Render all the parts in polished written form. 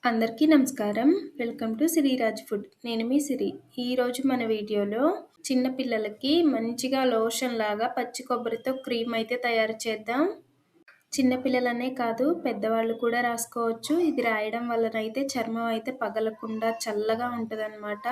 అందరికీ నమస్కారం. Welcome to Siriraj food. నేను మీ సిరి. ఈరోజు మన వీడియోలో చిన్న పిల్లలకి మంచిగా లోషన్ లాగా పచ్చి కొబ్బరితో క్రీమ్ అయితే తయారు చేద్దాం. చిన్న పిల్లలనే కాదు పెద్దవాళ్ళు కూడా రాసుకోవచ్చు. ఇది రాయడం వలనైతే చర్మం అయితే పగలకుండా చల్లగా ఉంటుందన్నమాట.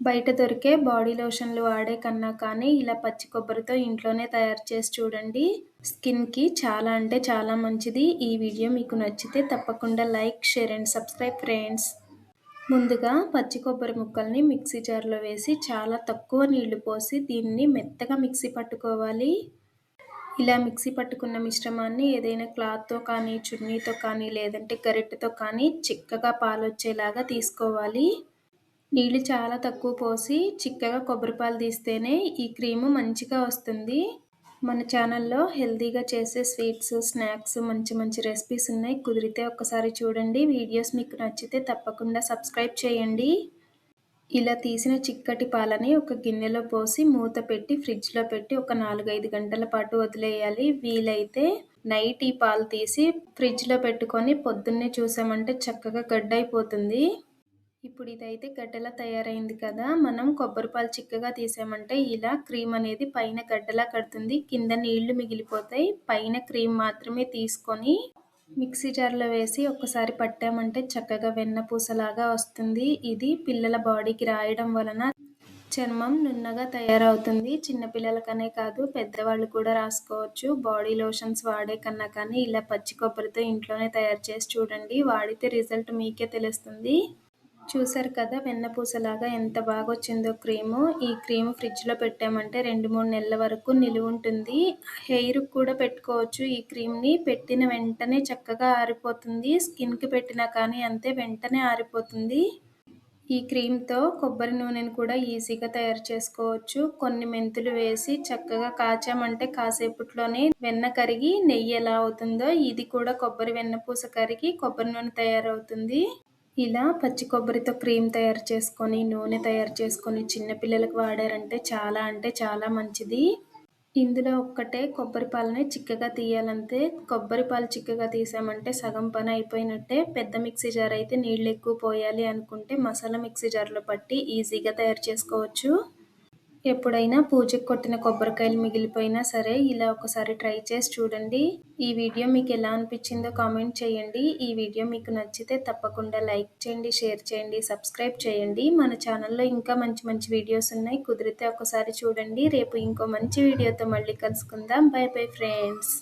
బయట దొరికే బాడీ లోషన్లు వాడే కన్నా కానీ ఇలా పచ్చి కొబ్బరితో ఇంట్లోనే తయారు చేసి చూడండి. స్కిన్కి చాలా అంటే చాలా మంచిది. ఈ వీడియో మీకు నచ్చితే తప్పకుండా like, share and subscribe friends. ముందుగా పచ్చి కొబ్బరి ముక్కల్ని మిక్సీ జార్లో వేసి చాలా తక్కువ నీళ్లు పోసి దీన్ని మెత్తగా మిక్సీ పట్టుకోవాలి. ఇలా మిక్సీ పట్టుకున్న మిశ్రమాన్ని ఏదైనా క్లాత్తో కానీ, చున్నీతో కానీ, లేదంటే గరిటెతో కానీ చిక్కగా పాలొచ్చేలాగా తీసుకోవాలి. నీళ్ళు చాలా తక్కువ పోసి చిక్కగా కొబ్బరి పాలు తీస్తేనే ఈ క్రీము మంచిగా వస్తుంది. మన ఛానల్లో హెల్తీగా చేసే స్వీట్స్, స్నాక్స్ మంచి మంచి రెసిపీస్ ఉన్నాయి. కుదిరితే ఒక్కసారి చూడండి. వీడియోస్ మీకు నచ్చితే తప్పకుండా సబ్స్క్రైబ్ చేయండి. ఇలా తీసిన చిక్కటి పాలని ఒక గిన్నెలో పోసి మూత పెట్టి ఫ్రిడ్జ్లో పెట్టి ఒక 4-5 గంటల పాటు వదిలేయాలి. వీలైతే నైట్ ఈ పాలు తీసి ఫ్రిడ్జ్లో పెట్టుకొని పొద్దున్నే చూసామంటే చక్కగా గడ్డైపోతుంది. ఇప్పుడు ఇదైతే గడ్డలా తయారైంది కదా, మనం కొబ్బరి పాలు చిక్కగా తీసామంటే ఇలా క్రీమ్ అనేది పైన గడ్డలా కడుతుంది. కింద నీళ్లు మిగిలిపోతాయి. పైన క్రీమ్ మాత్రమే తీసుకొని మిక్సీ జార్లో వేసి ఒక్కసారి పట్టామంటే చక్కగా వెన్నపూసలాగా వస్తుంది. ఇది పిల్లల బాడీకి రాయడం వలన చర్మం నున్నగా తయారవుతుంది. చిన్నపిల్లలకనే కాదు పెద్దవాళ్ళు కూడా రాసుకోవచ్చు. బాడీ లోషన్స్ వాడే కన్నా కానీ ఇలా పచ్చి కొబ్బరితో ఇంట్లోనే తయారు చేసి చూడండి. వాడితే రిజల్ట్ మీకే తెలుస్తుంది. చూసారు కదా వెన్నపూసలాగా ఎంత బాగా వచ్చిందో క్రీము. ఈ క్రీము ఫ్రిడ్జ్లో పెట్టామంటే 2-3 నెలల వరకు నిలువ ఉంటుంది. హెయిర్ కూడా పెట్టుకోవచ్చు. ఈ క్రీమ్ని పెట్టిన వెంటనే చక్కగా ఆరిపోతుంది. స్కిన్కి పెట్టినా కానీ అంతే, వెంటనే ఆరిపోతుంది. ఈ క్రీమ్తో కొబ్బరి నూనెను కూడా ఈజీగా తయారు చేసుకోవచ్చు. కొన్ని మెంతులు వేసి చక్కగా కాచామంటే కాసేపట్లోనే వెన్న కరిగి నెయ్యి ఎలా అవుతుందో ఇది కూడా కొబ్బరి వెన్నపూస కరిగి కొబ్బరి నూనె తయారవుతుంది. ఇలా పచ్చి కొబ్బరితో క్రీమ్ తయారు చేసుకొని, నూనె తయారు చేసుకొని చిన్నపిల్లలకు వాడారంటే చాలా అంటే చాలా మంచిది. ఇందులో ఒక్కటే కొబ్బరి పాలని చిక్కగా తీయాలంతే. కొబ్బరి పాలు చిక్కగా తీసామంటే సగం పని అయిపోయినట్టే. పెద్ద మిక్సీ జార్ అయితే నీళ్ళు ఎక్కువ పోయాలి అనుకుంటే మసాలా మిక్సీ జార్లో పట్టి ఈజీగా తయారు చేసుకోవచ్చు. ఎప్పుడైనా పూజకు కొట్టిన కొబ్బరికాయలు మిగిలిపోయినా సరే ఇలా ఒకసారి ట్రై చేసి చూడండి. ఈ వీడియో మీకు ఎలా అనిపించిందో కామెంట్ చేయండి. ఈ వీడియో మీకు నచ్చితే తప్పకుండా లైక్ చేయండి, షేర్ చేయండి, సబ్స్క్రైబ్ చేయండి. మన ఛానల్లో ఇంకా మంచి మంచి వీడియోస్ ఉన్నాయి. కుదిరితే ఒకసారి చూడండి. రేపు ఇంకో మంచి వీడియోతో మళ్ళీ కలుసుకుందాం. By bye friends.